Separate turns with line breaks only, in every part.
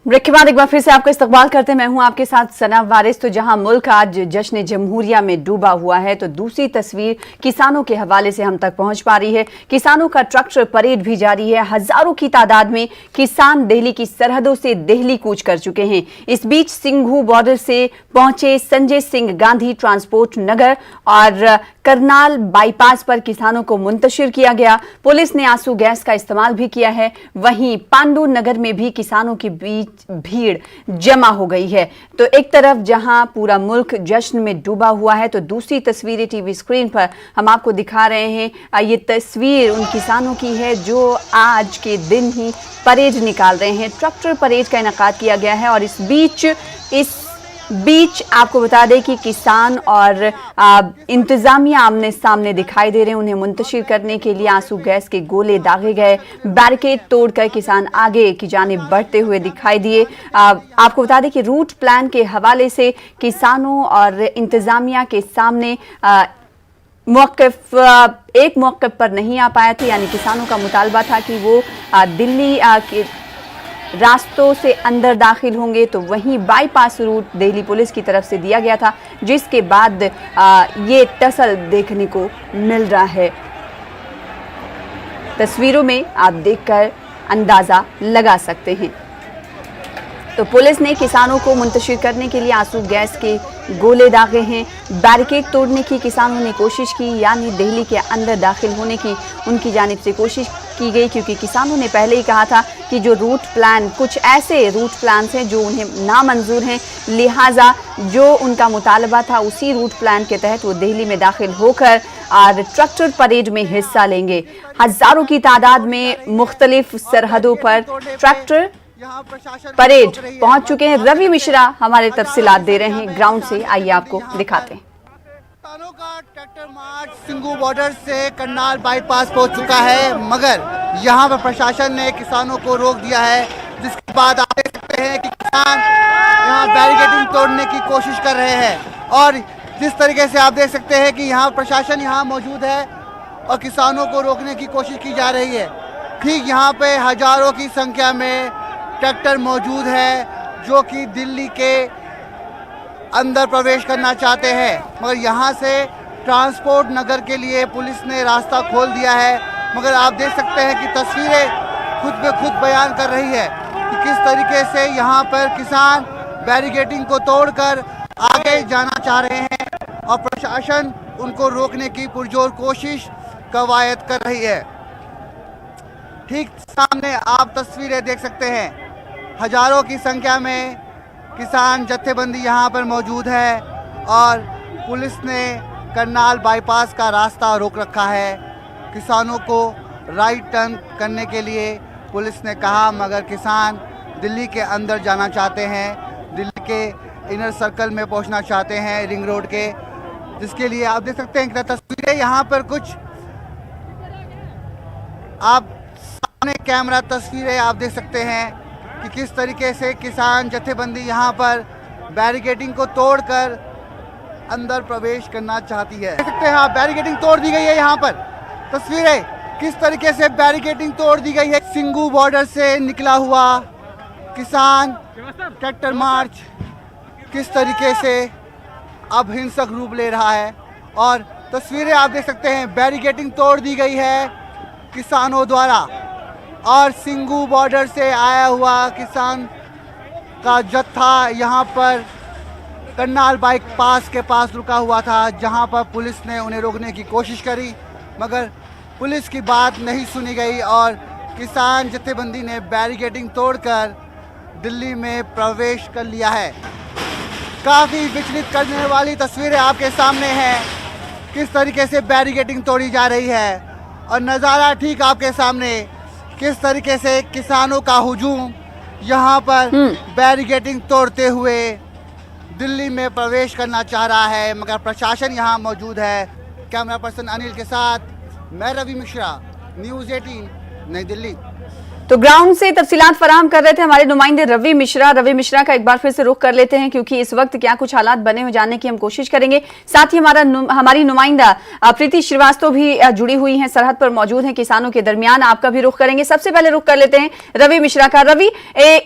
Break के बाद एक बार फिर से आपका इस्तकबाल करते हैं। मैं हूं आपके साथ सना वारिस। तो जहां मुल्क आज जश्न जमहूरिया में डूबा हुआ है, तो दूसरी तस्वीर किसानों के हवाले से हम तक पहुंच पा रही है। किसानों का ट्रैक्टर परेड भी जारी है। हजारों की तादाद में किसान दिल्ली की सरहदों से दिल्ली कूच कर चुके हैं। इस बीच सिंघू बॉर्डर से पहुंचे संजय सिंह गांधी ट्रांसपोर्ट नगर और करनाल बाईपास पर किसानों को मुंतशिर किया गया। पुलिस ने आंसू गैस का इस्तेमाल भी किया है। वहीं पांडु नगर में भी किसानों के बीच भीड़ जमा हो गई है। तो एक तरफ जहां पूरा मुल्क जश्न में डूबा हुआ है, तो दूसरी तस्वीरें टीवी स्क्रीन पर हम आपको दिखा रहे हैं। ये तस्वीर उन किसानों की है जो आज के दिन ही परेड निकाल रहे हैं। ट्रैक्टर परेड का इनेकाद किया गया है और इस बीच आपको बता दें कि किसान और इंतजामिया आमने सामने दिखाई दे रहे हैं। उन्हें मुंतशिर करने के लिए आंसू गैस के गोले दागे गए। बैरिकेड तोड़कर किसान आगे की जानिब बढ़ते हुए दिखाई दिए। आपको बता दें कि रूट प्लान के हवाले से किसानों और इंतजामिया के सामने एक मौक़िफ़ पर नहीं आ पाया था। यानी किसानों का मुतालबा था कि वो दिल्ली के रास्तों से अंदर दाखिल होंगे, तो वहीं बाईपास रूट दिल्ली पुलिस की तरफ से दिया गया था, जिसके बाद ये टसल देखने को मिल रहा है। तस्वीरों में आप देखकर अंदाजा लगा सकते हैं। तो पुलिस ने किसानों को मुंतशिर करने के लिए आंसू गैस के गोले दागे हैं। बैरिकेड तोड़ने की किसानों ने कोशिश की, यानी दिल्ली के अंदर दाखिल होने की उनकी जानिब से कोशिश की गई, क्योंकि किसानों ने पहले ही कहा था कि जो रूट प्लान, कुछ ऐसे रूट प्लान हैं जो उन्हें नामंजूर हैं, लिहाजा जो उनका मुतालबा था उसी रूट प्लान के तहत वो दिल्ली में दाखिल होकर और ट्रैक्टर परेड में हिस्सा लेंगे। हजारों की तादाद में मुख्तलिफ सरहदों पर ट्रैक्टर परेड पहुंच चुके हैं। रवि मिश्रा हमारे तफसीलात दे रहे हैं ग्राउंड से, आइए आपको दिखाते हैं।
किसानों का ट्रैक्टर मार्च सिंघू बॉर्डर से करनाल बाईपास पहुंच चुका है, मगर यहां पर प्रशासन ने किसानों को रोक दिया है, जिसके बाद आप देख सकते हैं कि किसान यहां बैरिकेडिंग तोड़ने की कोशिश कर रहे हैं। और जिस तरीके से आप देख सकते हैं कि यहां प्रशासन यहां मौजूद है और किसानों को रोकने की कोशिश की जा रही है। ठीक यहाँ पे हजारों की संख्या में ट्रैक्टर मौजूद है जो कि दिल्ली के अंदर प्रवेश करना चाहते हैं, मगर यहाँ से ट्रांसपोर्ट नगर के लिए पुलिस ने रास्ता खोल दिया है। मगर आप देख सकते हैं कि तस्वीरें खुद पे खुद बयान कर रही है कि किस तरीके से यहाँ पर किसान बैरिकेडिंग को तोड़कर आगे जाना चाह रहे हैं और प्रशासन उनको रोकने की पुरजोर कोशिश कवायद कर रही है। ठीक सामने आप तस्वीरें देख सकते हैं, हजारों की संख्या में किसान जत्थेबंदी यहाँ पर मौजूद है और पुलिस ने करनाल बाईपास का रास्ता रोक रखा है। किसानों को राइट टर्न करने के लिए पुलिस ने कहा, मगर किसान दिल्ली के अंदर जाना चाहते हैं, दिल्ली के इनर सर्कल में पहुँचना चाहते हैं, रिंग रोड के, जिसके लिए आप देख सकते हैं कि तस्वीरें यहाँ पर कुछ आप सामने कैमरा तस्वीरें आप देख सकते हैं कि किस तरीके से किसान जत्थेबंदी यहाँ पर बैरिकेडिंग को तोड़कर अंदर प्रवेश करना चाहती है। देख सकते हैं आप, बैरिकेडिंग तोड़ दी गई है। यहाँ पर तस्वीरें किस तरीके से बैरिकेडिंग तोड़ दी गई है। सिंघू बॉर्डर से निकला हुआ किसान ट्रैक्टर मार्च किस तरीके से अब हिंसक रूप ले रहा है और तस्वीरें आप देख सकते हैं, बैरिकेडिंग तोड़ दी गई है किसानों द्वारा और सिंघू बॉर्डर से आया हुआ किसान का जत्था यहाँ पर करनाल बाईपास के पास रुका हुआ था, जहाँ पर पुलिस ने उन्हें रोकने की कोशिश करी, मगर पुलिस की बात नहीं सुनी गई और किसान जत्थेबंदी ने बैरिकेडिंग तोड़कर दिल्ली में प्रवेश कर लिया है। काफ़ी विचलित करने वाली तस्वीरें आपके सामने हैं, किस तरीके से बैरिकेडिंग तोड़ी जा रही है और नज़ारा ठीक आपके सामने, किस तरीके से किसानों का हुजूम यहाँ पर बैरिकेडिंग तोड़ते हुए दिल्ली में प्रवेश करना चाह रहा है, मगर प्रशासन यहाँ मौजूद है। कैमरा पर्सन अनिल के साथ मैं रवि मिश्रा, न्यूज़ 18 नई दिल्ली।
तो ग्राउंड से तफसीलात फराहम कर रहे थे हमारे नुमाइंदे रवि मिश्रा। रवि मिश्रा का एक बार फिर से रुख कर लेते हैं, क्योंकि इस वक्त क्या कुछ हालात बने हो जानने की हम कोशिश करेंगे। साथ ही हमारी नुमाइंदा प्रीति श्रीवास्तव भी जुड़ी हुई हैं, सरहद पर मौजूद हैं किसानों के दरमियान। आपका भी रुख करेंगे। सबसे पहले रुख कर लेते हैं रवि मिश्रा का। रवि,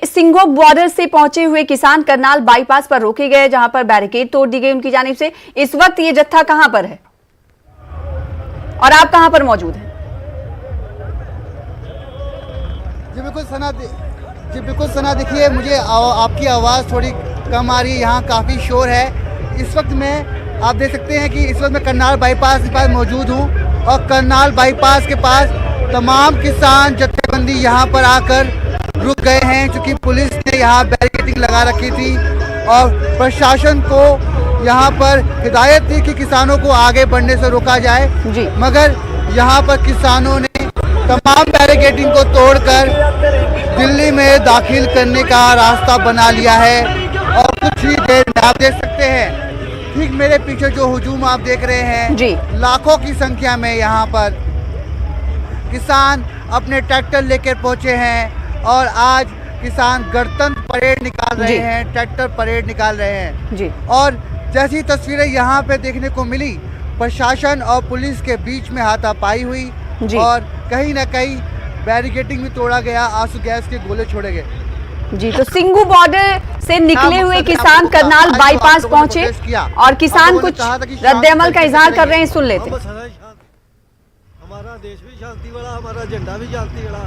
सिंगो बॉर्डर से पहुंचे हुए किसान करनाल बाईपास पर रोके गए, जहां पर बैरिकेड तोड़ दी गई उनकी जानिब से। इस वक्त ये जत्था कहां पर है और आप कहां पर मौजूद हैं?
जी बिल्कुल सना, देखिए मुझे आपकी आवाज़ थोड़ी कम आ रही है, यहाँ काफ़ी शोर है। इस वक्त में आप देख सकते हैं कि इस वक्त मैं करनाल बाईपास के पास मौजूद हूँ और करनाल बाईपास के पास तमाम किसान जत्थेबंदी यहाँ पर आकर रुक गए हैं, क्योंकि पुलिस ने यहाँ बैरिकेडिंग लगा रखी थी और प्रशासन को यहाँ पर हिदायत थी कि किसानों को आगे बढ़ने से रोका जाए
जी।
मगर यहाँ पर किसानों ने तमाम बैरिकेडिंग को तोड़कर दिल्ली में दाखिल करने का रास्ता बना लिया है। और कुछ ही देर में आप देख सकते हैं ठीक मेरे पीछे जो हुजूम आप देख रहे हैं
जी।
लाखों की संख्या में यहाँ पर किसान अपने ट्रैक्टर लेकर पहुंचे हैं और आज किसान गणतंत्र परेड निकाल रहे हैं, ट्रैक्टर परेड निकाल रहे हैं
जी।
और जैसी तस्वीरें यहाँ पे देखने को मिली, प्रशासन और पुलिस के बीच में हाथापाई हुई और कहीं ना कहीं बैरिकेडिंग भी तोड़ा गया, आंसू गैस के गोले छोड़े गए
जी। तो सिंगू बॉर्डर से निकले हुए किसान करनाल बाईपास पहुंचे और किसान कुछ रद्द-ए-अमल का इजहार कर रहे हैं, सुन लेते।
हमारा देश भी शांति वाला, हमारा झंडा भी शांति वाला,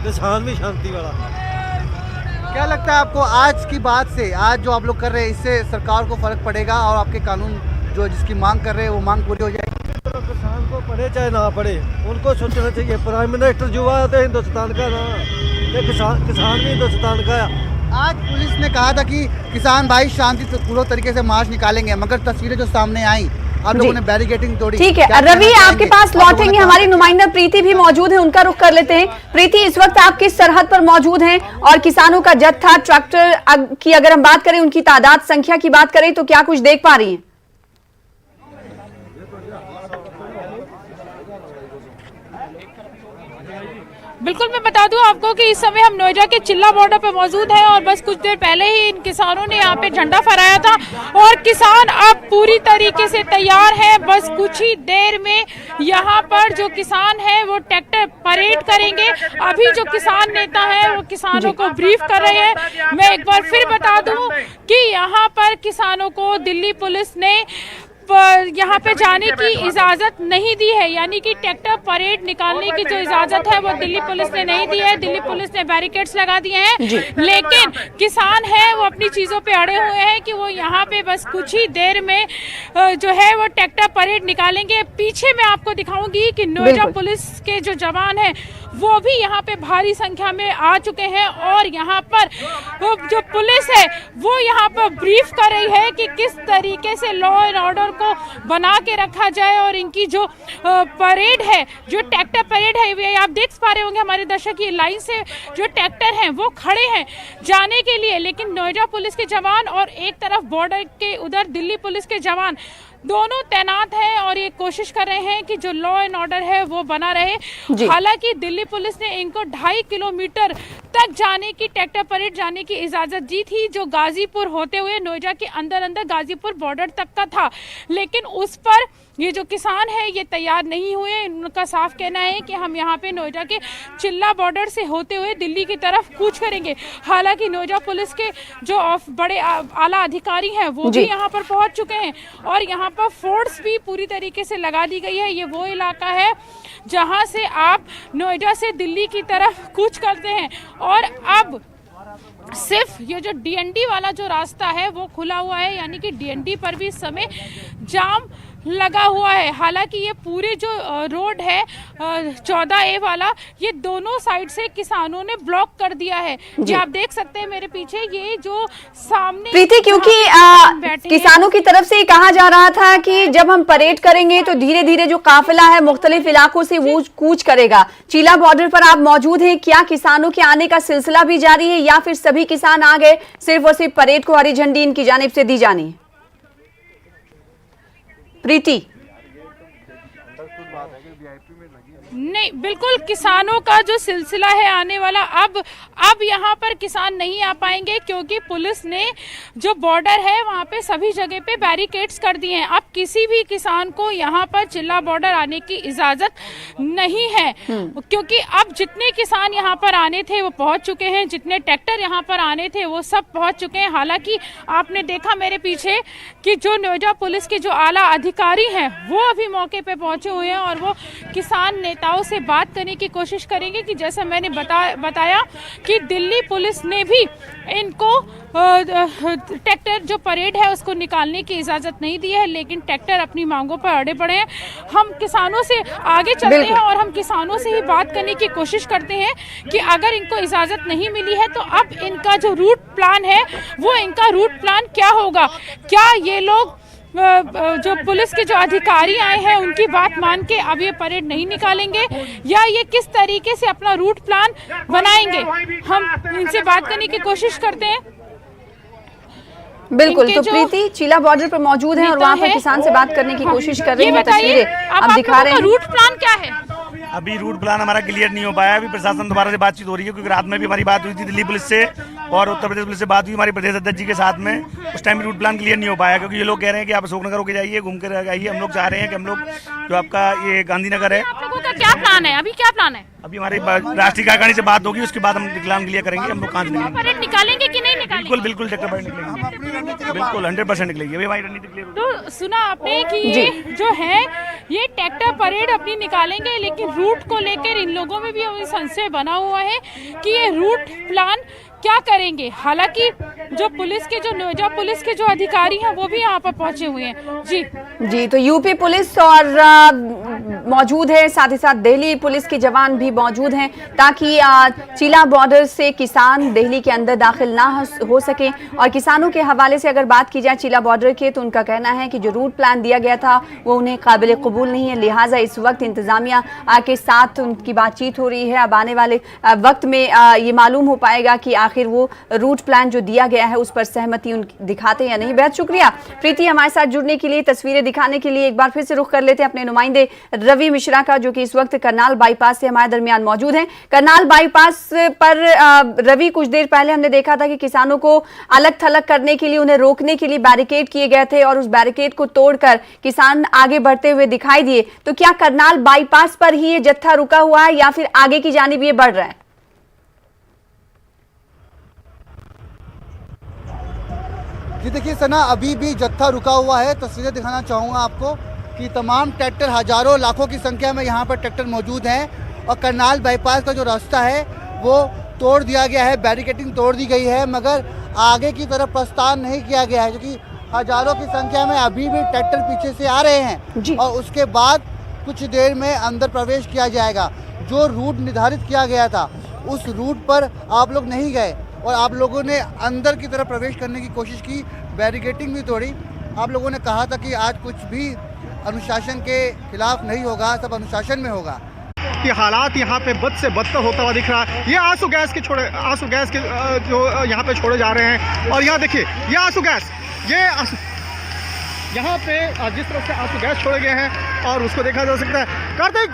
किसान भी शांति वाला।
क्या लगता है आपको आज की बात से, आज जो आप लोग कर रहे हैं, इससे सरकार को फर्क पड़ेगा और आपके कानून जो जिसकी मांग कर रहे हैं वो मांग पूरी हो जाएगी?
तो किसान को पढ़े चाहे ना पढ़े, उनको सोचना चाहिए। प्राइम मिनिस्टर युवा है तो हिंदुस्तान का ना, ये किसान भी हिंदुस्तान का है।
आज पुलिस ने कहा था कि किसान भाई शांति पूर्ण तरीके से मार्च निकालेंगे, मगर तस्वीरें जो सामने आई, आप लोगों ने बैरिकेडिंग तोड़ी।
ठीक है रवि, आपके पास लौटेंगे, हमारी नुमाइंदा प्रीति भी मौजूद है, उनका रुख कर लेते हैं। प्रीति, इस वक्त आप किस सरहद पर मौजूद हैं और किसानों का जत्था, ट्रैक्टर की अगर हम बात करें, उनकी तादाद, संख्या की बात करें तो क्या कुछ देख पा रही हैं?
बिल्कुल, मैं बता दूं आपको कि इस समय हम नोएडा के चिल्ला बॉर्डर पर मौजूद हैं और बस कुछ देर पहले ही इन किसानों ने यहाँ पे झंडा फहराया था और किसान अब पूरी तरीके से तैयार हैं। बस कुछ ही देर में यहाँ पर जो किसान है वो ट्रैक्टर परेड करेंगे। अभी जो किसान नेता है वो किसानों को ब्रीफ कर रहे हैं। मैं एक बार फिर बता दूं कि यहाँ पर किसानों को दिल्ली पुलिस ने यहाँ पे जाने की इजाजत नहीं दी है, यानी कि ट्रैक्टर परेड निकालने की जो इजाजत है वो दिल्ली पुलिस ने नहीं दी है। दिल्ली पुलिस ने बैरिकेड्स लगा दिए हैं, लेकिन किसान है वो अपनी चीजों पे अड़े हुए हैं कि वो यहाँ पे बस कुछ ही देर में जो है वो ट्रैक्टर परेड निकालेंगे। पीछे मैं आपको दिखाऊंगी कि नोएडा पुलिस के जो जवान है वो भी यहाँ पे भारी संख्या में आ चुके हैं और यहाँ पर जो पुलिस है वो यहाँ पर ब्रीफ कर रही है कि किस तरीके से लॉ एंड ऑर्डर को बना के रखा जाए। और इनकी जो परेड है, जो ट्रैक्टर परेड है, ये आप देख पा रहे होंगे हमारे दर्शक, ये लाइन से जो ट्रैक्टर हैं वो खड़े हैं जाने के लिए, लेकिन नोएडा पुलिस के जवान और एक तरफ बॉर्डर के उधर दिल्ली पुलिस के जवान दोनों तैनात हैं और ये कोशिश कर रहे हैं कि जो लॉ एंड ऑर्डर है वो बना रहे। हालांकि दिल्ली पुलिस ने इनको 2.5 किलोमीटर तक जाने की, ट्रैक्टर परेड जाने की इजाजत दी थी, जो गाजीपुर होते हुए नोएडा के अंदर गाजीपुर बॉर्डर तक का था, लेकिन उस पर ये जो किसान है ये तैयार नहीं हुए। उनका साफ कहना है कि हम यहाँ पे नोएडा के चिल्ला बॉर्डर से होते हुए दिल्ली की तरफ कूच करेंगे। हालांकि नोएडा पुलिस के जो बड़े आला अधिकारी हैं वो भी यहाँ पर पहुँच चुके हैं और यहाँ पर फोर्स भी पूरी तरीके से लगा दी गई है। ये वो इलाका है जहाँ से आप नोएडा से दिल्ली की तरफ कूच करते हैं और अब सिर्फ ये जो डीएनडी वाला जो रास्ता है वो खुला हुआ है, यानी कि डीएनडी पर भी इस समय जाम लगा हुआ है। हालांकि ये पूरे जो रोड है 14A वाला, ये दोनों साइड से किसानों ने ब्लॉक कर दिया है। ये आप देख सकते हैं मेरे पीछे, ये जो सामने
प्रीति, क्योंकि किसानों की तरफ से कहा जा रहा था कि जब हम परेड करेंगे तो धीरे धीरे जो काफिला है मुख्तलिफ इलाकों से वो कूच करेगा। चिल्ला बॉर्डर पर आप मौजूद हैं, क्या किसानों के आने का सिलसिला भी जारी है या फिर सभी किसान आ गए, सिर्फ और सिर्फ परेड को हरी झंडी इनकी जानिब से दी जानी है? प्रीति,
नहीं, बिल्कुल किसानों का जो सिलसिला है आने वाला, अब यहाँ पर किसान नहीं आ पाएंगे क्योंकि पुलिस ने जो बॉर्डर है वहाँ पे सभी जगह पे बैरिकेड्स कर दिए हैं। अब किसी भी किसान को यहाँ पर चिल्ला बॉर्डर आने की इजाजत नहीं है क्योंकि अब जितने किसान यहाँ पर आने थे वो पहुँच चुके हैं, जितने ट्रैक्टर यहाँ पर आने थे वो सब पहुँच चुके हैं। हालांकि आपने देखा मेरे पीछे कि जो नोएडा पुलिस के जो आला अधिकारी हैं वो अभी मौके पे पहुंचे हुए हैं और वो किसान नेताओं से बात करने की कोशिश करेंगे कि जैसा मैंने बताया कि दिल्ली पुलिस ने भी इनको ट्रैक्टर जो परेड है उसको निकालने की इजाजत नहीं दी है, लेकिन ट्रैक्टर अपनी मांगों पर अड़े पड़े हैं। हम किसानों से आगे चलते हैं और हम किसानों से ही बात करने की कोशिश करते हैं कि अगर इनको इजाजत नहीं मिली है तो अब इनका जो रूट प्लान है वो इनका रूट प्लान क्या होगा। क्या ये लोग जो पुलिस के जो अधिकारी आए हैं उनकी बात मान के अब ये परेड नहीं निकालेंगे या ये किस तरीके से अपना रूट प्लान बनाएंगे, हम इनसे बात करने की कोशिश करते हैं।
बिल्कुल, तो प्रीति चिल्ला बॉर्डर पर मौजूद है और वहाँ पे किसान से बात करने की कोशिश कर रही है। तस्वीरें आप दिखा रहे हैं।
रूट प्लान क्या है?
अभी रूट प्लान हमारा क्लियर नहीं हो पाया। अभी प्रशासन दोबारा से बातचीत हो रही है क्योंकि रात में भी हमारी बात हुई थी दिल्ली पुलिस से और उत्तर प्रदेश पुलिस से बात हुई हमारे प्रदेश अध्यक्ष जी के साथ में। उस टाइम रूट प्लान क्लियर नहीं हो पाया क्योंकि ये लोग कह रहे हैं कि आप अशोकनगर होके जाइए, घूम कर आइए। हम लोग चाह रहे हैं कि हम लोग जो आपका ये गांधीनगर है,
आप लोगों का क्या प्लान है? अभी क्या प्लान है?
अभी हमारी राष्ट्रीय कार्यकारिणी से बात होगी, उसके बाद हम प्लान क्लियर करेंगे हम लोग कहाँ से निकलेंगे।
परेड निकालेंगे कि नहीं निकालेंगे?
बिल्कुल बिल्कुल ट्रैक्टर परेड निकलेंगे, बिल्कुल 100% निकलेगी। अभी हमारी रणनीति क्लियर।
तो सुना आपने कि ये जो है ये ट्रैक्टर परेड अपनी निकालेंगे, लेकिन रूट को लेकर इन लोगों में भी अभी संशय बना हुआ है कि ये रूट प्लान क्या करेंगे। हालांकि जो पुलिस के जो नोएडा पुलिस के जो अधिकारी हैं वो भी यहाँ पर पहुंचे हुए हैं। जी,
तो यूपी पुलिस और मौजूद है, साथ ही साथ दिल्ली पुलिस के जवान भी मौजूद हैं ताकि चिल्ला बॉर्डर से किसान दिल्ली के अंदर दाखिल ना हो सके। और किसानों के हवाले से अगर बात की जाए चिल्ला बॉर्डर के, तो उनका कहना है कि जो रूट प्लान दिया गया था वो उन्हें काबिल कबूल नहीं है, लिहाजा इस वक्त इंतजामिया के साथ उनकी बातचीत हो रही है। अब आने वाले वक्त में ये मालूम हो पाएगा कि आखिर वो रूट प्लान जो दिया गया है उस पर सहमति दिखाते हैं या नहीं। बेहद शुक्रिया प्रीति हमारे साथ जुड़ने के लिए, तस्वीरें दिखाने के लिए। एक बार फिर से रुख कर लेते हैं अपने नुमाइंदे रवि मिश्रा का, जो कि इस वक्त करनाल बाईपास से हमारे दरमियान मौजूद हैं। करनाल बाईपास पर रवि, कुछ देर पहले हमने देखा था कि किसानों को अलग थलग करने के लिए, उन्हें रोकने के लिए बैरिकेड किए गए थे और उस बैरिकेड को तोड़कर किसान आगे बढ़ते हुए दिखाई दिए। तो क्या करनाल बाईपास पर ही ये जत्था रुका हुआ है या फिर आगे की जानिब ये बढ़ रहा है?
जी देखिए सना, अभी भी जत्था रुका हुआ है। तस्वीरें दिखाना चाहूँगा आपको कि तमाम ट्रैक्टर, हजारों लाखों की संख्या में यहाँ पर ट्रैक्टर मौजूद हैं और करनाल बाईपास का जो रास्ता है वो तोड़ दिया गया है, बैरिकेडिंग तोड़ दी गई है, मगर आगे की तरफ प्रस्थान नहीं किया गया है क्योंकि हजारों की संख्या में अभी भी ट्रैक्टर पीछे से आ रहे हैं और उसके बाद कुछ देर में अंदर प्रवेश किया जाएगा। जो रूट निर्धारित किया गया था उस रूट पर आप लोग नहीं गए और आप लोगों ने अंदर की तरफ प्रवेश करने की कोशिश की, बैरिकेडिंग भी तोड़ी। आप लोगों ने कहा था कि आज कुछ भी अनुशासन के खिलाफ नहीं होगा, सब अनुशासन में होगा।
कि हालात यहाँ पे बद से बदतर होता हुआ दिख रहा है। ये आंसू गैस के जो यहाँ पे छोड़े जा रहे हैं और यहाँ देखिए ये आंसू गैस, यहाँ पे जिस तरह से आंसू गैस छोड़े गए हैं और उसको देखा जा सकता है। कार्तिक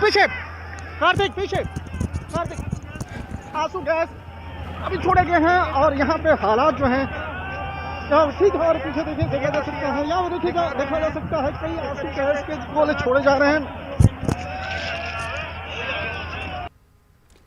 पीछे आंसू गैस अभी छोड़े गए हैं और यहाँ पे हालात जो हैं ठीक है। और पीछे देखिए देखा जा सकता है, यहाँ देखा जा सकता है कई आंसू गैस के गोले छोड़े जा रहे हैं।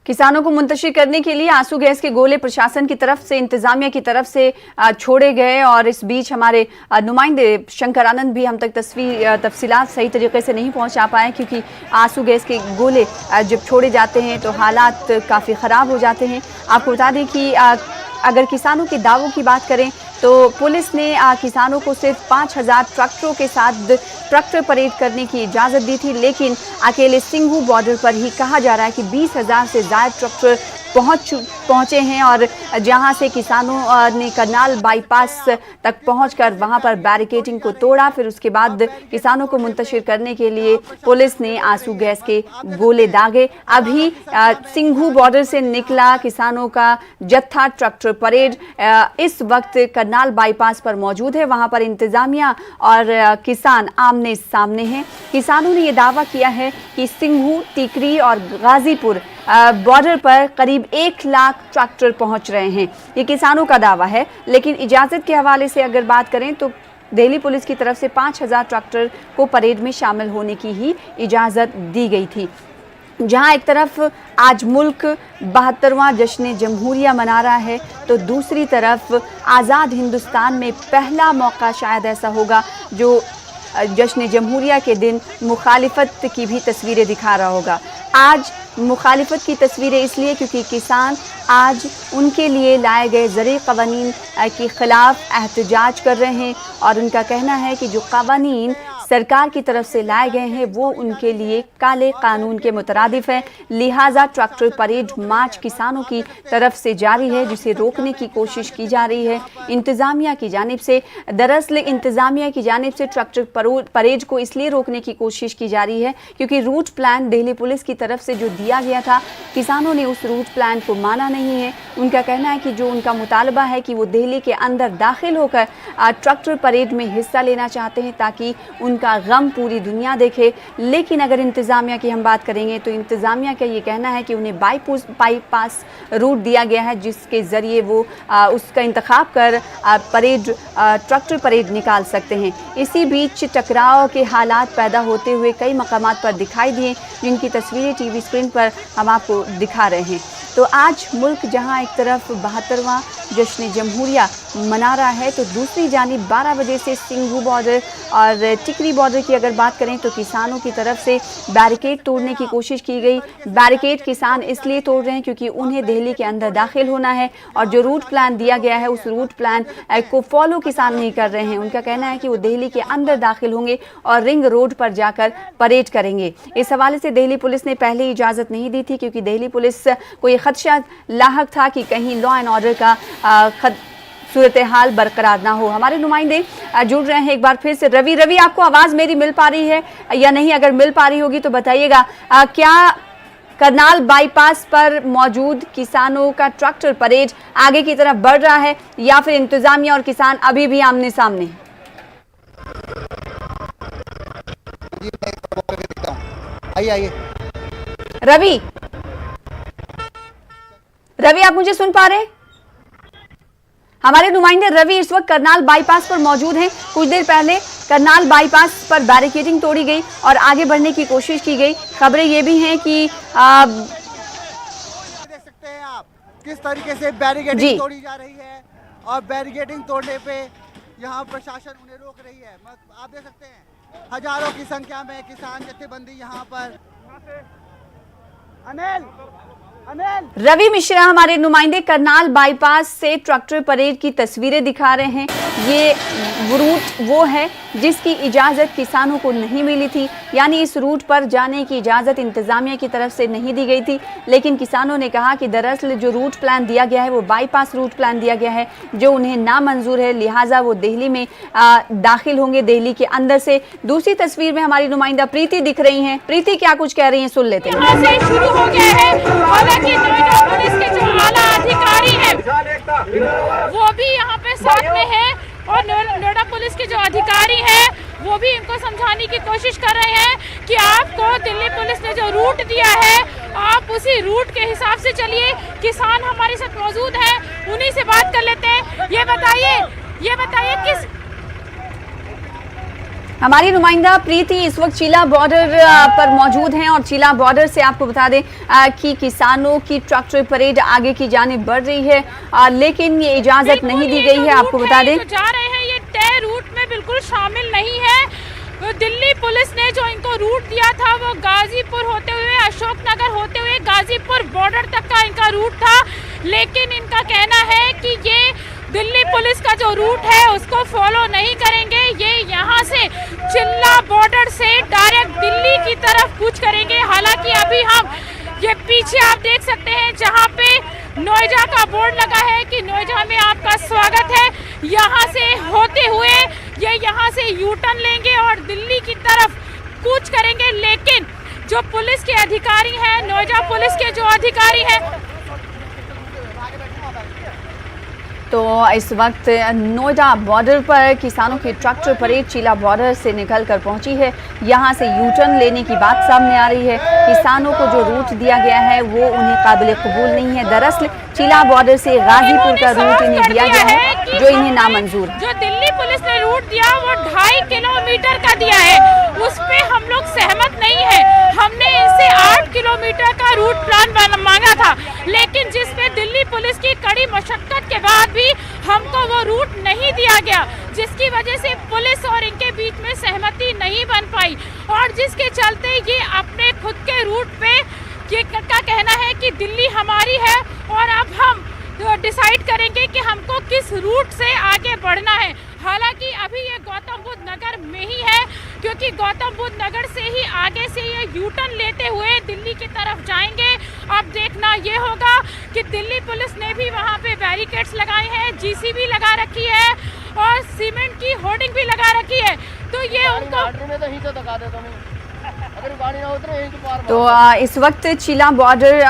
किसानों को मुंतशिर करने के लिए आंसू गैस के गोले प्रशासन की तरफ से, इंतजामिया की तरफ से छोड़े गए। और इस बीच हमारे नुमाइंदे शंकर आनंद भी हम तक तफसीलात सही तरीके से नहीं पहुंचा पाए क्योंकि आंसू गैस के गोले जब छोड़े जाते हैं तो हालात काफ़ी ख़राब हो जाते हैं। आपको बता दें कि अगर किसानों के दावों की बात करें तो पुलिस ने किसानों को सिर्फ 5000 ट्रैक्टरों के साथ ट्रैक्टर परेड करने की इजाज़त दी थी, लेकिन अकेले सिंघू बॉर्डर पर ही कहा जा रहा है कि 20,000 से ज़्यादा ट्रैक्टर पहुंचे हैं और जहां से किसानों ने करनाल बाईपास तक पहुंचकर वहां पर बैरिकेडिंग को तोड़ा। फिर उसके बाद किसानों को मुंतशिर करने के लिए पुलिस ने आंसू गैस के गोले दागे। अभी सिंघू बॉर्डर से निकला किसानों का जत्था ट्रैक्टर परेड इस वक्त करनाल बाईपास पर मौजूद है। वहां पर इंतजामिया और किसान आमने सामने हैं। किसानों ने यह दावा किया है कि सिंघू, टिकरी और गाजीपुर बॉर्डर पर करीब 1 लाख ट्रैक्टर पहुंच रहे हैं। ये किसानों का दावा है, लेकिन इजाजत के हवाले से अगर बात करें तो दिल्ली पुलिस की तरफ से 5000 ट्रैक्टर को परेड में शामिल होने की ही इजाजत दी गई थी। जहां एक तरफ आज मुल्क 72वां जश्न जमहूरिया मना रहा है, तो दूसरी तरफ आज़ाद हिंदुस्तान में पहला मौका शायद ऐसा होगा जो जश्न जमहूरिया के दिन मुखालिफत की भी तस्वीरें दिखा रहा होगा। आज मुखालिफत की तस्वीरें इसलिए क्योंकि किसान आज उनके लिए लाए गए ज़रूरी क़वानीन के ख़िलाफ़ एहतजाज कर रहे हैं और उनका कहना है कि जो क़वानीन सरकार की तरफ से लाए गए हैं वो उनके लिए काले कानून के मुतरादिफ है। लिहाजा ट्रैक्टर परेड मार्च किसानों की तरफ से जारी है, जिसे रोकने की कोशिश की जा रही है इंतज़ामिया की जानिब से। दरअसल इंतज़ामिया की जानिब से ट्रैक्टर परेड को इसलिए रोकने की कोशिश की जा रही है क्योंकि रूट प्लान दिल्ली पुलिस की तरफ से जो दिया गया था, किसानों ने उस रूट प्लान को माना नहीं है। उनका कहना है कि जो उनका मुतालबा है कि वो दिल्ली के अंदर दाखिल होकर ट्रैक्टर परेड में हिस्सा लेना चाहते हैं ताकि उनका गम पूरी दुनिया देखे। लेकिन अगर इंतज़ामिया की हम बात करेंगे तो इंतज़ामिया का ये कहना है कि उन्हें बाईपास रूट दिया गया है जिसके ज़रिए वो उसका इंतखाब कर ट्रैक्टर परेड निकाल सकते हैं। इसी बीच टकराव के हालात पैदा होते हुए कई मकामात पर दिखाई दिए, जिनकी तस्वीरें टीवी स्क्रीन पर हम आपको दिखा रहे हैं। तो आज मुल्क जहां एक तरफ 72वां जश्न जमहूरिया मना रहा है, तो दूसरी जानिब 12 बजे से सिंघू बॉर्डर और टिकरी बॉर्डर की अगर बात करें तो किसानों की तरफ से बैरिकेड तोड़ने की कोशिश की गई। बैरिकेड किसान इसलिए तोड़ रहे हैं क्योंकि उन्हें दिल्ली के अंदर दाखिल होना है और जो रूट प्लान दिया गया है उस रूट प्लान को फॉलो किसान नहीं कर रहे हैं। उनका कहना है कि वो दिल्ली के अंदर दाखिल होंगे और रिंग रोड पर जाकर परेड करेंगे। इस हवाले से दिल्ली पुलिस ने पहले इजाज़त नहीं दी थी क्योंकि दिल्ली पुलिस को ये खदशा लाहक था कि कहीं लॉ एंड ऑर्डर का सूरत हाल बरकरार ना हो। हमारे नुमाइंदे जुड़ रहे हैं एक बार फिर से। रवि, आपको आवाज़ मेरी मिल पा रही है या नहीं? अगर मिल पा रही होगी तो बताइएगा, क्या करनाल बाईपास पर मौजूद किसानों का ट्रैक्टर परेड आगे की तरफ बढ़ रहा है या फिर इंतजामिया और किसान अभी भी आमने सामने?
आइए
रवि, आप मुझे सुन पा रहे हैं? हमारे नुमाइंदे रवि इस वक्त करनाल बाईपास पर मौजूद हैं। कुछ देर पहले करनाल बाईपास पर बैरिकेडिंग तोड़ी गई और आगे बढ़ने की कोशिश की गई। खबरें ये भी हैं कि
देख सकते हैं आप किस तरीके से बैरिकेडिंग तोड़ी जा रही है और बैरिकेडिंग तोड़ने पे यहाँ प्रशासन उन्हें रोक रही है। आप देख सकते हैं हजारों की संख्या में किसान जत्थेबंदी यहाँ पर।
रवि मिश्रा हमारे नुमाइंदे करनाल बाईपास से ट्रैक्टर परेड की तस्वीरें दिखा रहे हैं। ये रूट वो है जिसकी इजाज़त किसानों को नहीं मिली थी, यानी इस रूट पर जाने की इजाज़त इंतज़ामिया की तरफ से नहीं दी गई थी। लेकिन किसानों ने कहा कि दरअसल जो रूट प्लान दिया गया है वो बाईपास रूट प्लान दिया गया है जो उन्हें नामंजूर है, लिहाजा वो दिल्ली में दाखिल होंगे दिल्ली के अंदर से। दूसरी तस्वीर में हमारी नुमाइंदा प्रीति दिख रही हैं। प्रीति क्या कुछ कह रही हैं, सुन लेते हैं।
यहाँ से शुरू हो गया है, हालांकि नोएडा पुलिस के जो आला अधिकारी हैं वो भी यहाँ पे साथ में है और नोएडा पुलिस के जो अधिकारी हैं वो भी इनको समझाने की कोशिश कर रहे हैं कि आपको दिल्ली पुलिस ने जो रूट दिया है आप उसी रूट के हिसाब से चलिए। किसान हमारे साथ मौजूद हैं, उन्हीं से बात कर लेते हैं। ये बताइए किस
हमारी नुमाइंदा प्रीति इस वक्त चीला बॉर्डर पर मौजूद हैं और चीला बॉर्डर से आपको बता दें कि किसानों की ट्रैक्टर परेड आगे की जानिब बढ़ रही है, लेकिन ये इजाजत नहीं दी गई है। आपको बता दें
जा रहे हैं ये तय रूट में बिल्कुल शामिल नहीं है। दिल्ली पुलिस ने जो इनको रूट दिया था वो गाजीपुर होते हुए अशोकनगर होते हुए गाजीपुर बॉर्डर तक का इनका रूट था, लेकिन इनका कहना है कि ये दिल्ली पुलिस का जो रूट है उसको फॉलो नहीं करेंगे। ये यहाँ से चिल्ला बॉर्डर से डायरेक्ट दिल्ली की तरफ कूच करेंगे। हालांकि अभी हम ये पीछे आप देख सकते हैं जहाँ पे नोएडा का बोर्ड लगा है कि नोएडा में आपका स्वागत है। यहाँ से होते हुए ये यहाँ से यू टर्न लेंगे और दिल्ली की तरफ कूच करेंगे, लेकिन जो पुलिस के अधिकारी हैं, नोएडा पुलिस के जो अधिकारी हैं,
तो इस वक्त नोएडा बॉर्डर पर किसानों की ट्रैक्टर परेड चीला बॉर्डर से निकलकर पहुंची है। यहां से यू टर्न लेने की बात सामने आ रही है। किसानों को जो रूट दिया गया है वो उन्हें काबिल कबूल नहीं है। दरअसल चीला बॉर्डर से गाजीपुर का रूट इन्हें दिया गया है जो इन्हें नामंजूर है।
जो दिल्ली पुलिस ने रूट दिया वो 2.5 किलोमीटर का दिया है, उस पे हम लोग सहमत नहीं है। हमने इनसे 8 किलोमीटर का रूट प्लान मांगा था, लेकिन जिसमें दिल्ली पुलिस की कड़ी मशक्कत के बाद भी हमको वो रूट नहीं दिया गया, जिसकी वजह से पुलिस और इनके बीच में सहमति नहीं बन पाई और जिसके चलते ये अपने खुद के रूट पे ये का कहना है कि दिल्ली हमारी है और अब हम डिसाइड करेंगे कि हमको किस रूट से आगे बढ़ना है। हालांकि अभी ये गौतम बुद्ध नगर में ही है, क्योंकि गौतम बुद्ध नगर से ही आगे से ये यू टर्न लेते हुए दिल्ली की तरफ जाएंगे। अब देखना ये होगा कि दिल्ली पुलिस ने भी वहाँ पे बैरिकेड्स लगाए हैं, जीसीबी लगा रखी है और सीमेंट की होर्डिंग भी लगा रखी है। तो ये उनको
तो इस वक्त चीला बॉर्डर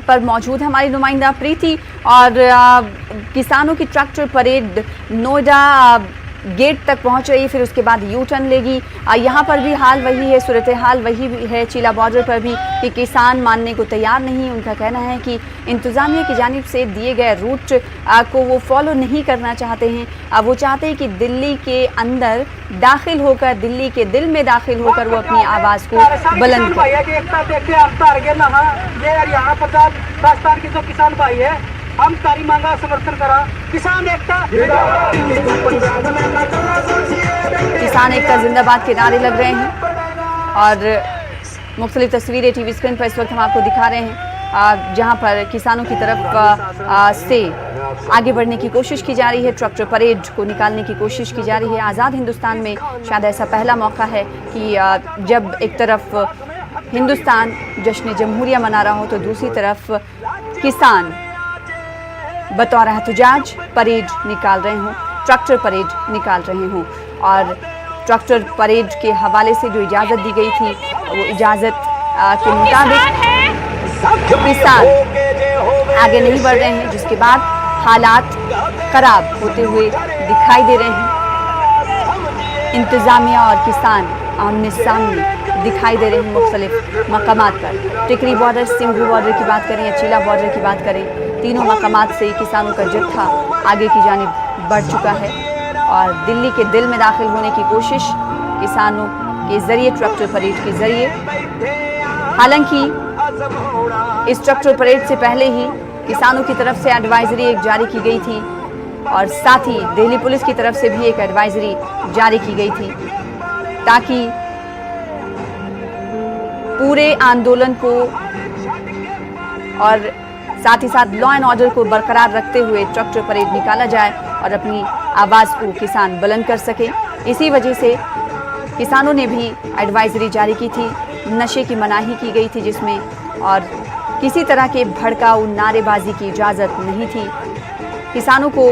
पर मौजूद हमारी नुमाइंदा प्रीति और किसानों की ट्रैक्टर परेड नोएडा गेट तक पहुंच रही है, फिर उसके बाद यू टर्न लेगी। यहाँ पर भी हाल वही है, सूरत हाल वही है चीला बॉर्डर पर भी कि किसान मानने को तैयार नहीं। उनका कहना है कि इंतज़ामिया की जानिब से दिए गए रूट को वो फॉलो नहीं करना चाहते हैं। वो चाहते हैं कि दिल्ली के अंदर दाखिल होकर, दिल्ली के दिल में दाखिल होकर वो अपनी आवाज़ को बुलंद करें।
राजस्थान के जो किसान भाई है, हम तारी मांगा समर्थन करा, किसान एकता
जिंदाबाद के नारे लग रहे हैं और मुख्तलिफ तस्वीरें टीवी स्क्रीन पर इस वक्त हम आपको दिखा रहे हैं, जहां पर किसानों की तरफ से आगे बढ़ने की कोशिश की जा रही है, ट्रैक्टर परेड को निकालने की कोशिश की जा रही है। आज़ाद हिंदुस्तान में शायद ऐसा पहला मौका है कि जब एक तरफ हिंदुस्तान जश्न जमहूरिया मना रहा हो तो दूसरी तरफ किसान बतौर एहतजाज परेड निकाल रहे हों, ट्रैक्टर परेड निकाल रहे हों। और ट्रैक्टर परेड के हवाले से जो इजाज़त दी गई थी वो इजाज़त के मुताबिक किसान आगे नहीं बढ़ रहे हैं, जिसके बाद हालात ख़राब होते हुए दिखाई दे रहे हैं। इंतज़ामिया और किसान आमने सामने दिखाई दे रहे हैं मुख्तलिफ मकामात पर। टिकरी बॉर्डर, सिंघू बॉर्डर की बात करें या चीला बॉर्डर की बात करें, तीनों मकामात से किसानों का जत्था आगे की जानिब बढ़ चुका है और दिल्ली के दिल में दाखिल होने की कोशिश किसानों के ज़रिए, ट्रैक्टर परेड के ज़रिए। हालांकि इस ट्रैक्टर परेड से पहले ही किसानों की तरफ से एडवाइजरी एक जारी की गई थी और साथ ही दिल्ली पुलिस की तरफ से भी एक एडवाइजरी जारी की गई थी, ताकि पूरे आंदोलन को और साथ ही साथ लॉ एंड ऑर्डर को बरकरार रखते हुए ट्रैक्टर परेड निकाला जाए और अपनी आवाज़ को किसान बुलंद कर सके। इसी वजह से किसानों ने भी एडवाइजरी जारी की थी, नशे की मनाही की गई थी जिसमें, और किसी तरह के भड़काऊ नारेबाजी की इजाज़त नहीं थी। किसानों को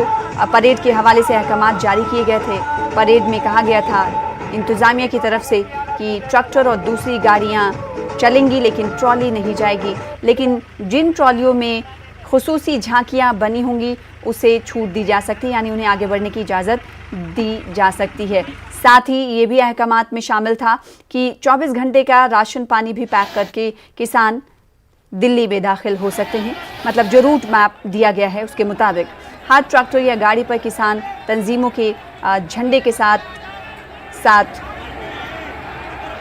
परेड के हवाले से अहकामात जारी किए गए थे। परेड में कहा गया था इंतज़ामिया की तरफ से कि ट्रैक्टर और दूसरी गाड़ियाँ चलेंगी लेकिन ट्रॉली नहीं जाएगी, लेकिन जिन ट्रॉलियों में खुसूसी झांकियाँ बनी होंगी उसे छूट दी जा सकती है, यानी उन्हें आगे बढ़ने की इजाज़त दी जा सकती है। साथ ही ये भी अहकामात में शामिल था कि 24 घंटे का राशन पानी भी पैक करके किसान दिल्ली में दाखिल हो सकते हैं। मतलब जो रूट मैप दिया गया है उसके मुताबिक हर ट्रैक्टर या गाड़ी पर किसान तंजीमों के झंडे के साथ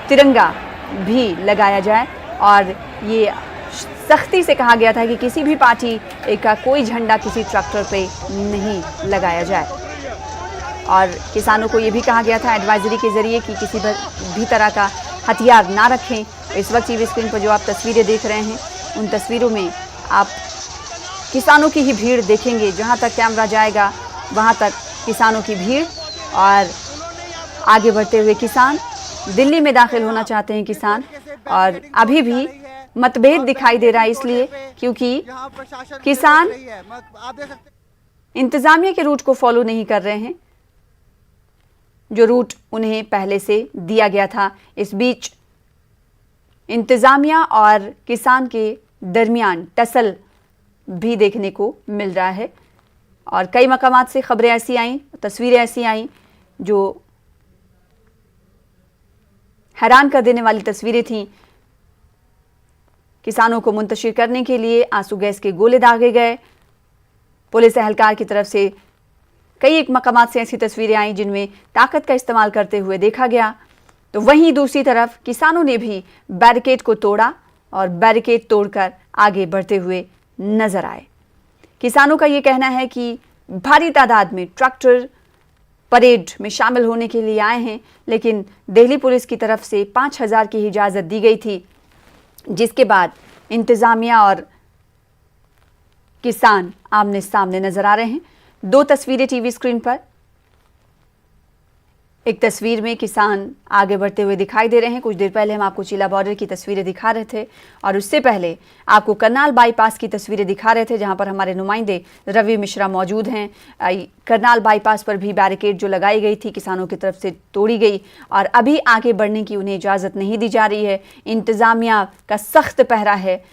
तिरंगा भी लगाया जाए और ये सख्ती से कहा गया था कि किसी भी पार्टी का कोई झंडा किसी ट्रैक्टर पे नहीं लगाया जाए। और किसानों को ये भी कहा गया था एडवाइजरी के ज़रिए कि किसी भी तरह का हथियार ना रखें। इस वक्त टीवी स्क्रीन पर जो आप तस्वीरें देख रहे हैं उन तस्वीरों में आप किसानों की ही भीड़ देखेंगे। जहां तक कैमरा जाएगा वहां तक किसानों की भीड़ और आगे बढ़ते हुए किसान, दिल्ली में दाखिल होना चाहते हैं किसान। और अभी भी मतभेद दिखाई दे रहा है, इसलिए क्योंकि
यहाँ प्रशासन
किसान
रही है। आप देख सकते हैं
इंतजामिया के रूट को फॉलो नहीं कर रहे हैं, जो रूट उन्हें पहले से दिया गया था। इस बीच इंतजामिया और किसान के दरमियान टसल भी देखने को मिल रहा है और कई मकामात से खबरें ऐसी आई, तस्वीरें ऐसी आई जो हैरान कर देने वाली तस्वीरें थीं। किसानों को मुंतशिर करने के लिए आंसू गैस के गोले दागे गए। पुलिस एहलकार की तरफ से कई एक मकामात से ऐसी तस्वीरें आई जिनमें ताकत का इस्तेमाल करते हुए देखा गया। तो वहीं दूसरी तरफ किसानों ने भी बैरिकेड को तोड़ा और बैरिकेड तोड़कर आगे बढ़ते हुए नजर आए। किसानों का ये कहना है कि भारी तादाद में ट्रैक्टर परेड में शामिल होने के लिए आए हैं, लेकिन दिल्ली पुलिस की तरफ से 5000 की इजाज़त दी गई थी, जिसके बाद इंतजामिया और किसान आमने सामने नजर आ रहे हैं। दो तस्वीरें टीवी स्क्रीन पर, एक तस्वीर में किसान आगे बढ़ते हुए दिखाई दे रहे हैं। कुछ देर पहले हम आपको चिल्ला बॉर्डर की तस्वीरें दिखा रहे थे और उससे पहले आपको करनाल बाईपास की तस्वीरें दिखा रहे थे, जहां पर हमारे नुमाइंदे रवि मिश्रा मौजूद हैं। करनाल बाईपास पर भी बैरिकेड जो लगाई गई थी किसानों की तरफ से तोड़ी गई और अभी आगे बढ़ने की उन्हें इजाज़त नहीं दी जा रही है। इंतज़ामिया का सख्त पहरा है,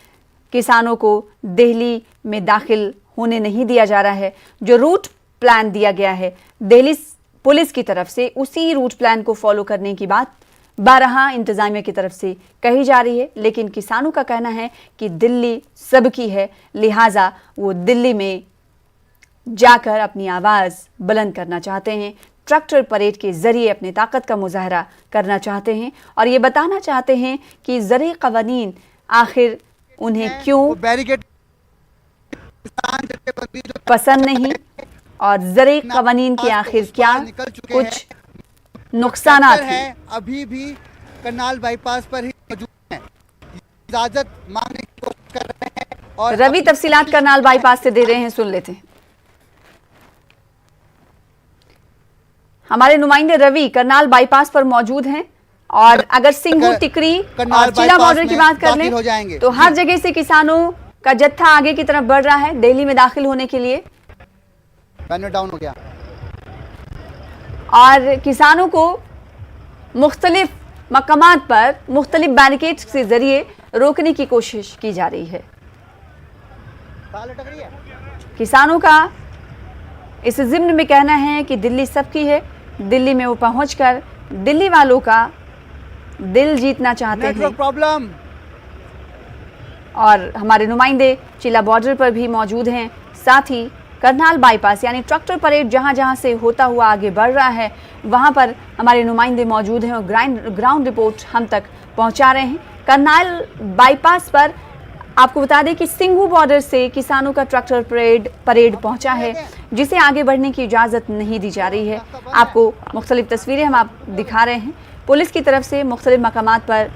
किसानों को दिल्ली में दाखिल होने नहीं दिया जा रहा है। जो रूट प्लान दिया गया है दिल्ली पुलिस की तरफ से, उसी रूट प्लान को फॉलो करने की बात बारहा इंतजामिया की तरफ से कही जा रही है, लेकिन किसानों का कहना है कि दिल्ली सबकी है, लिहाजा वो दिल्ली में जाकर अपनी आवाज़ बुलंद करना चाहते हैं, ट्रैक्टर परेड के जरिए अपनी ताकत का मुजाहरा करना चाहते हैं और ये बताना चाहते हैं कि ज़रे क़वानीन आखिर उन्हें क्यों
बैरिकेड
पसंद नहीं और ज़रे क़वानीन के आखिर क्या कुछ नुकसानात हैं।
अभी भी करनाल बाईपास पर ही मौजूद हैं, इजाजत मांगने की कोशिश कर रहे हैं और
रवि तफसीलात करनाल बाईपास से दे रहे हैं, सुन लेते हैं। हमारे नुमाइंदे रवि करनाल बाईपास पर मौजूद हैं और अगर सिंघू टिकरी और चिला बॉर्डर की बात कर लें तो हर जगह से किसानों का जत्था आगे की तरफ बढ़ रहा है दिल्ली में दाखिल होने के लिए
बैनर डाउन हो गया
और किसानों को मुख्तलिफ मकामात पर मुख्तलिफ बैरिकेड्स के जरिए रोकने की कोशिश की जा रही है। किसानों का इस ज़िम्न में कहना है कि दिल्ली सबकी है, दिल्ली में वो पहुंचकर दिल्ली वालों का दिल जीतना चाहते हैं।
प्रॉब्लम
और हमारे नुमाइंदे चिला बॉर्डर पर भी मौजूद हैं, साथ ही करनाल बाईपास यानी ट्रैक्टर परेड जहां जहां से होता हुआ आगे बढ़ रहा है वहां पर हमारे नुमाइंदे मौजूद हैं और ग्राउंड रिपोर्ट हम तक पहुंचा रहे हैं। करनाल बाईपास पर आपको बता दें कि सिंघू बॉर्डर से किसानों का ट्रैक्टर परेड पहुंचा है, जिसे आगे बढ़ने की इजाज़त नहीं दी जा रही है। आपको मुख्तलिफ तस्वीरें हम आप दिखा रहे हैं। पुलिस की तरफ से मुख्तलिफ मकामात पर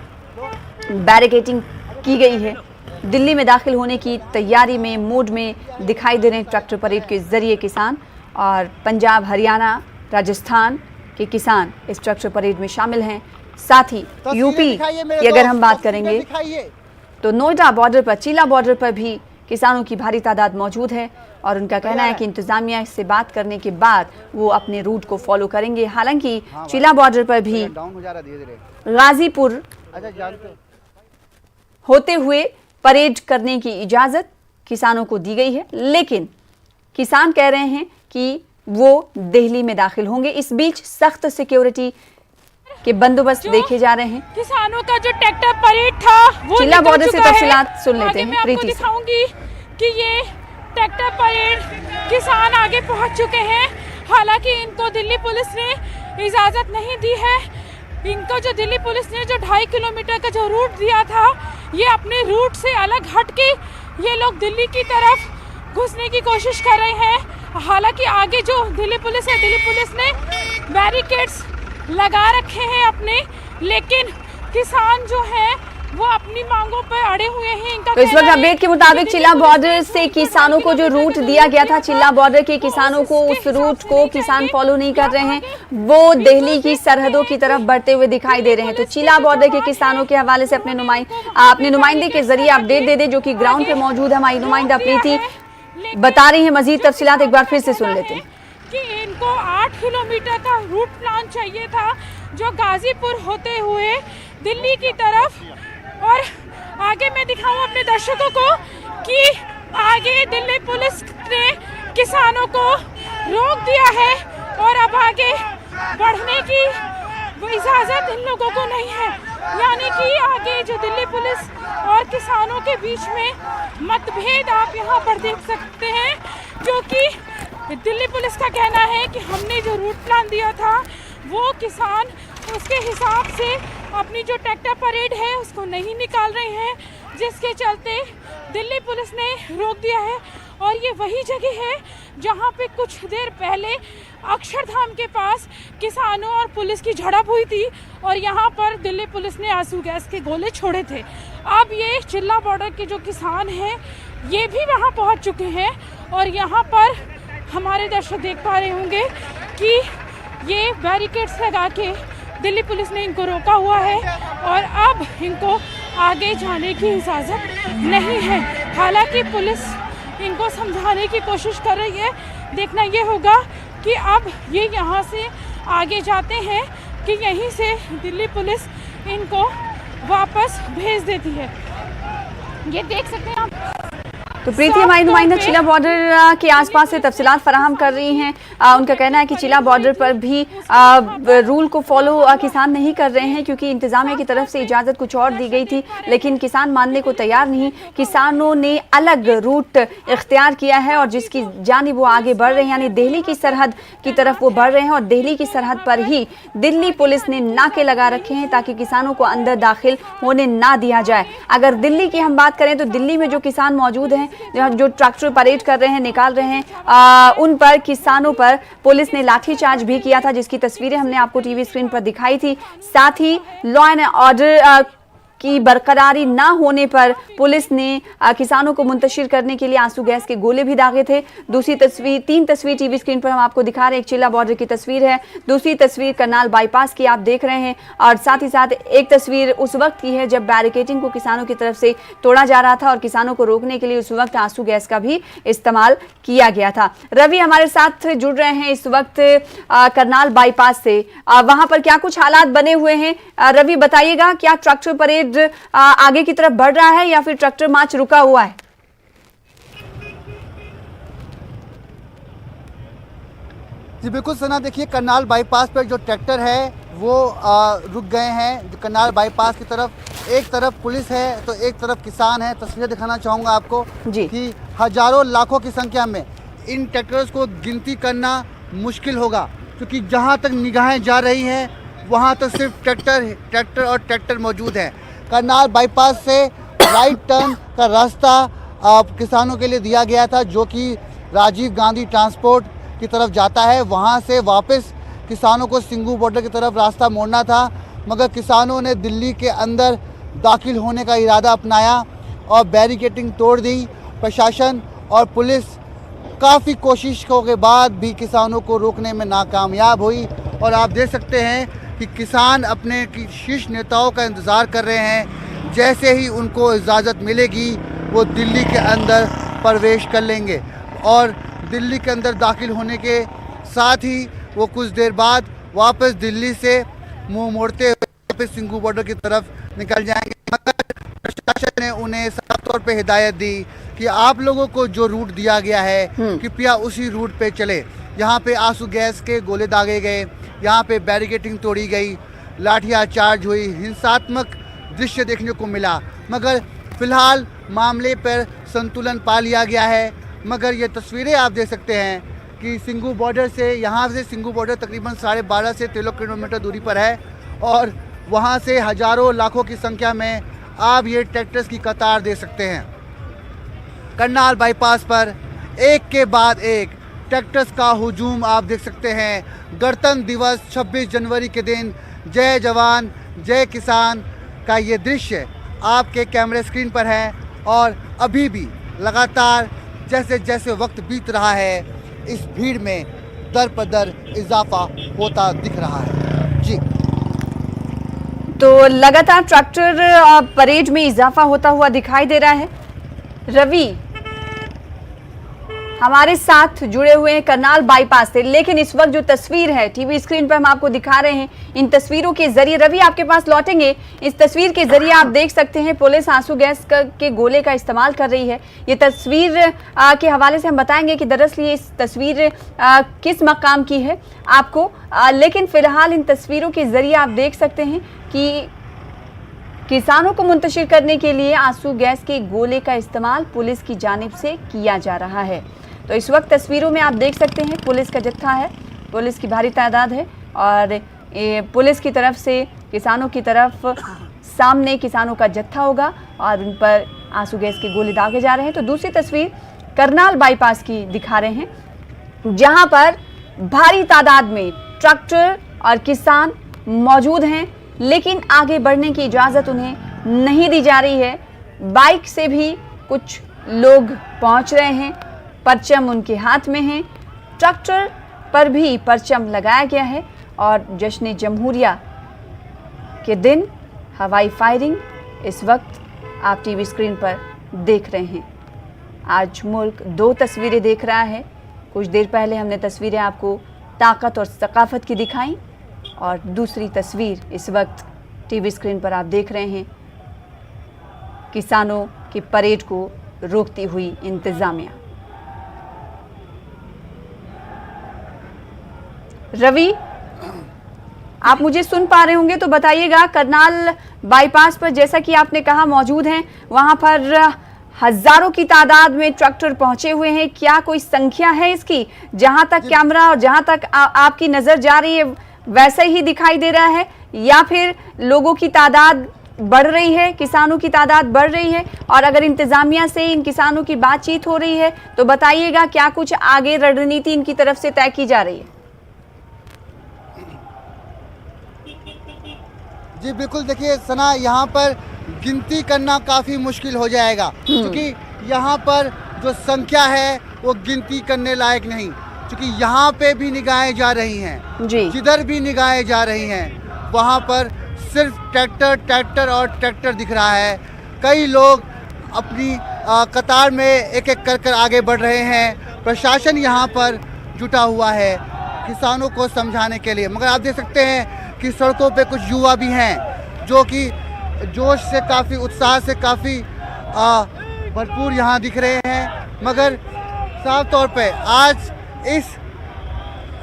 बैरिकेडिंग की गई है। दिल्ली में दाखिल होने की तैयारी में मूड में दिखाई दे रहे हैं ट्रैक्टर परेड के जरिए किसान और पंजाब, हरियाणा, राजस्थान के किसान इस ट्रैक्टर परेड में शामिल हैं। साथ ही यूपी की अगर हम बात करेंगे तो नोएडा बॉर्डर पर, चिला बॉर्डर पर भी किसानों की भारी तादाद मौजूद है और उनका कहना है कि इंतजामिया से बात करने के बाद वो अपने रूट को फॉलो करेंगे। हालांकि चिला बॉर्डर पर भी गाजीपुर होते हुए परेड करने की इजाज़त किसानों को दी गई है, लेकिन किसान कह रहे हैं कि वो दिल्ली में दाखिल होंगे। इस बीच सख्त सिक्योरिटी के बंदोबस्त देखे जा रहे हैं।
किसानों का जो ट्रैक्टर परेड था वो
चिल्ला बॉर्डर से तफसीलात सुन लेते हैं।
मैं आपको दिखाऊंगी कि ये ट्रैक्टर परेड किसान आगे पहुंच चुके हैं। हालांकि इनको दिल्ली पुलिस ने इजाज़त नहीं दी है। इनको जो दिल्ली पुलिस ने जो 2.5 किलोमीटर का जो रूट दिया था, ये अपने रूट से अलग हट के ये लोग दिल्ली की तरफ घुसने की कोशिश कर रहे हैं। हालांकि आगे जो दिल्ली पुलिस है, दिल्ली पुलिस ने बैरिकेड्स लगा रखे हैं अपने, लेकिन किसान जो है वो अपनी मांगों पर अड़े हुए हैं। इनका
तो इस वक्त
कहना है
अपडेट के मुताबिक
कि
चिल्ला बॉर्डर से किसानों को जो रूट दिया गया था, चिल्ला बॉर्डर के किसानों को उस रूट को किसान फॉलो नहीं कर रहे हैं, वो दिल्ली की सरहदों की तरफ बढ़ते हुए दिखाई दे रहे हैं। तो चिल्ला बॉर्डर के किसानों के हवाले से अपने नुमाइंदे के जरिए अपडेट दे दे, जो कि ग्राउंड पे मौजूद है। हमारी नुमाइंदा प्रीति बता रही है मजीद तफसीलात, एक बार फिर से सुन लेते हैं
कि इनको 8 किलोमीटर का रूट प्लान चाहिए था, जो गाजीपुर होते हुए दिल्ली की तरफ, और आगे मैं दिखाऊं अपने दर्शकों को कि आगे दिल्ली पुलिस ने किसानों को रोक दिया है और अब आगे बढ़ने की इजाजत इन लोगों को नहीं है। यानी कि आगे जो दिल्ली पुलिस और किसानों के बीच में मतभेद आप यहाँ पर देख सकते हैं, क्योंकि दिल्ली पुलिस का कहना है कि हमने जो रूट प्लान दिया था वो किसान उसके हिसाब से अपनी जो ट्रैक्टर परेड है उसको नहीं निकाल रहे हैं, जिसके चलते दिल्ली पुलिस ने रोक दिया है। और ये वही जगह है जहां पे कुछ देर पहले अक्षरधाम के पास किसानों और पुलिस की झड़प हुई थी और यहां पर दिल्ली पुलिस ने आंसू गैस के गोले छोड़े थे। अब ये चिल्ला बॉर्डर के जो किसान हैं ये भी वहां पहुंच चुके हैं और यहां पर हमारे दर्शक देख पा रहे होंगे कि ये बैरिकेड्स लगा के दिल्ली पुलिस ने इनको रोका हुआ है और अब इनको आगे जाने की इजाज़त नहीं है। हालांकि पुलिस इनको समझाने की कोशिश कर रही है। देखना ये होगा कि अब ये यहाँ से आगे जाते हैं कि यहीं से दिल्ली पुलिस इनको वापस भेज देती है। ये देख सकते हैं आप।
तो प्रीति हमारी नुमाइंदा चिल्ला बॉर्डर के आसपास से तफसीलात फराहम कर रही हैं। उनका कहना है कि चिल्ला बॉर्डर पर भी रूल को फॉलो किसान नहीं कर रहे हैं, क्योंकि इंतजामिया की तरफ से इजाज़त कुछ और दी गई थी, लेकिन किसान मानने को तैयार नहीं। किसानों ने अलग रूट इख्तियार किया है और जिसकी जानिब वो आगे बढ़ रहे हैं, यानी दिल्ली की सरहद की तरफ वो बढ़ रहे हैं और दिल्ली की सरहद पर ही दिल्ली पुलिस ने नाके लगा रखे हैं ताकि किसानों को अंदर दाखिल होने ना दिया जाए। अगर दिल्ली की हम बात करें तो दिल्ली में जो किसान मौजूद हैं, जो ट्रैक्टर परेड कर रहे हैं, निकाल रहे हैं, उन पर किसानों पर पुलिस ने लाठीचार्ज भी किया था, जिसकी तस्वीरें हमने आपको टीवी स्क्रीन पर दिखाई थी। साथ ही लॉ एंड ऑर्डर की बरकरारी ना होने पर पुलिस ने किसानों को मुंतशिर करने के लिए आंसू गैस के गोले भी दागे थे। तीन तस्वीर टीवी स्क्रीन पर हम आपको दिखा रहे हैं। एक चिल्ला बॉर्डर की तस्वीर है, दूसरी तस्वीर करनाल बाईपास की आप देख रहे हैं, और साथ ही साथ एक तस्वीर उस वक्त की है जब बैरिकेडिंग को किसानों की तरफ से तोड़ा जा रहा था और किसानों को रोकने के लिए उस वक्त आंसू गैस का भी इस्तेमाल किया गया था। रवि हमारे साथ जुड़ रहे हैं इस वक्त करनाल बाईपास से, वहां पर क्या कुछ हालात बने हुए हैं? रवि बताइएगा, क्या ट्रैक्टर परेड आगे की तरफ बढ़ रहा है या फिर ट्रैक्टर मार्च रुका हुआ है?
जी बिल्कुल सना, देखिए करनाल बाईपास पर जो ट्रैक्टर है वो रुक गए हैं। जो करनाल बाईपास की तरफ एक तरफ पुलिस है तो एक तरफ किसान है। तस्वीरें दिखाना चाहूँगा आपको
जी
कि हजारों लाखों की संख्या में इन ट्रैक्टर्स को गिनती करना मुश्किल होगा, क्योंकि जहाँ तक निगाहें जा रही हैं वहाँ तो सिर्फ ट्रैक्टर और ट्रैक्टर मौजूद हैं। करनाल बाईपास से राइट टर्न का रास्ता किसानों के लिए दिया गया था, जो कि राजीव गांधी ट्रांसपोर्ट की तरफ जाता है। वहां से वापस किसानों को सिंगू बॉर्डर की तरफ रास्ता मोड़ना था, मगर किसानों ने दिल्ली के अंदर दाखिल होने का इरादा अपनाया और बैरिकेडिंग तोड़ दी। प्रशासन और पुलिस काफ़ी कोशिशों के बाद भी किसानों को रोकने में नाकामयाब हुई और आप देख सकते हैं कि किसान अपने शीर्ष नेताओं का इंतज़ार कर रहे हैं। जैसे ही उनको इजाज़त मिलेगी वो दिल्ली के अंदर प्रवेश कर लेंगे और दिल्ली के अंदर दाखिल होने के साथ ही वो कुछ देर बाद वापस दिल्ली से मुंह मोड़ते हुए वापस सिंगू बॉर्डर की तरफ निकल जाएंगे। मगर प्रशासन ने उन्हें साफ तौर पे हिदायत दी कि आप लोगों को जो रूट दिया गया है कृपया उसी रूट पे चले। यहाँ पे आंसू गैस के गोले दागे गए, यहाँ पे बैरिकेडिंग तोड़ी गई, लाठियाँ चार्ज हुई, हिंसात्मक दृश्य देखने को मिला। मगर फिलहाल मामले पर संतुलन पा लिया गया है। मगर ये तस्वीरें आप देख सकते हैं कि सिंगू बॉर्डर से, यहाँ से सिंगू बॉर्डर तकरीबन 12.5 से 13 किलोमीटर दूरी पर है और वहाँ से हजारों लाखों की संख्या में आप ये ट्रैक्टर्स की कतार देख सकते हैं। करनाल बाईपास पर एक के बाद एक ट्रैक्टर्स का हुजूम आप देख सकते हैं। गणतंत्र दिवस 26 जनवरी के दिन जय जवान जय किसान का ये दृश्य आपके कैमरे स्क्रीन पर हैं और अभी भी लगातार जैसे जैसे वक्त बीत रहा है इस भीड़ में दर पर दर इजाफा होता दिख रहा है। जी
तो लगातार ट्रैक्टर परेड में इजाफा होता हुआ दिखाई दे रहा है। रवि हमारे साथ जुड़े हुए हैं करनाल बाईपास से, लेकिन इस वक्त जो तस्वीर है टीवी स्क्रीन पर हम आपको दिखा रहे हैं, इन तस्वीरों के जरिए रवि आपके पास लौटेंगे। इस तस्वीर के जरिए आप देख सकते हैं पुलिस आंसू गैस के गोले का इस्तेमाल कर रही है। ये तस्वीर के हवाले से हम बताएंगे कि दरअसल ये इस तस्वीर किस मकाम की है आपको, लेकिन फिलहाल इन तस्वीरों के जरिए आप देख सकते हैं कि किसानों को मुंतशिर करने के लिए आंसू गैस के गोले का इस्तेमाल पुलिस की जानिब से किया जा रहा है। तो इस वक्त तस्वीरों में आप देख सकते हैं पुलिस का जत्था है, पुलिस की भारी तादाद है और पुलिस की तरफ से किसानों की तरफ सामने किसानों का जत्था होगा और उन पर आंसू गैस के गोले दागे जा रहे हैं। तो दूसरी तस्वीर करनाल बाईपास की दिखा रहे हैं, जहां पर भारी तादाद में ट्रैक्टर और किसान मौजूद हैं, लेकिन आगे बढ़ने की इजाज़त उन्हें नहीं दी जा रही है। बाइक से भी कुछ लोग पहुंच रहे हैं, परचम उनके हाथ में हैं, ट्रैक्टर पर भी परचम लगाया गया है और जश्न जमहूरिया के दिन हवाई फायरिंग इस वक्त आप टीवी स्क्रीन पर देख रहे हैं। आज मुल्क दो तस्वीरें देख रहा है। कुछ देर पहले हमने तस्वीरें आपको ताकत और सकाफत की दिखाई और दूसरी तस्वीर इस वक्त टीवी स्क्रीन पर आप देख रहे हैं किसानों की परेड को रोकती हुई इंतजामिया। रवि आप मुझे सुन पा रहे होंगे तो बताइएगा, करनाल बाईपास पर जैसा कि आपने कहा मौजूद हैं, वहां पर हजारों की तादाद में ट्रैक्टर पहुंचे हुए हैं। क्या कोई संख्या है इसकी? जहां तक कैमरा और जहां तक आपकी नजर जा रही है वैसे ही दिखाई दे रहा है या फिर लोगों की तादाद बढ़ रही है, किसानों की तादाद बढ़ रही है? और अगर इंतजामिया से इन किसानों की बातचीत हो रही है तो बताइएगा क्या कुछ आगे रणनीति इनकी तरफ से तय की जा रही है?
जी बिल्कुल, देखिए सना, यहाँ पर गिनती करना काफ़ी मुश्किल हो जाएगा क्योंकि यहाँ पर जो संख्या है वो गिनती करने लायक नहीं, क्योंकि यहाँ पे भी निगाहें जा रही हैं
जी,
जिधर भी निगाहें जा रही हैं वहाँ पर सिर्फ ट्रैक्टर ट्रैक्टर और ट्रैक्टर दिख रहा है। कई लोग अपनी कतार में एक एक कर आगे बढ़ रहे हैं। प्रशासन यहाँ पर जुटा हुआ है किसानों को समझाने के लिए, मगर आप देख सकते हैं कि सड़कों पे कुछ युवा भी हैं जो कि जोश से, काफ़ी उत्साह से, काफ़ी भरपूर यहाँ दिख रहे हैं। मगर साफ तौर पे आज इस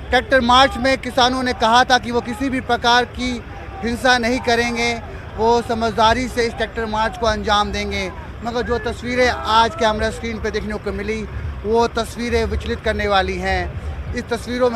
ट्रैक्टर मार्च में किसानों ने कहा था कि वो किसी भी प्रकार की हिंसा नहीं करेंगे, वो समझदारी से इस ट्रैक्टर मार्च को अंजाम देंगे। मगर जो तस्वीरें आज कैमरा स्क्रीन पे देखने को मिली वो तस्वीरें विचलित करने वाली हैं। इस तस्वीरों में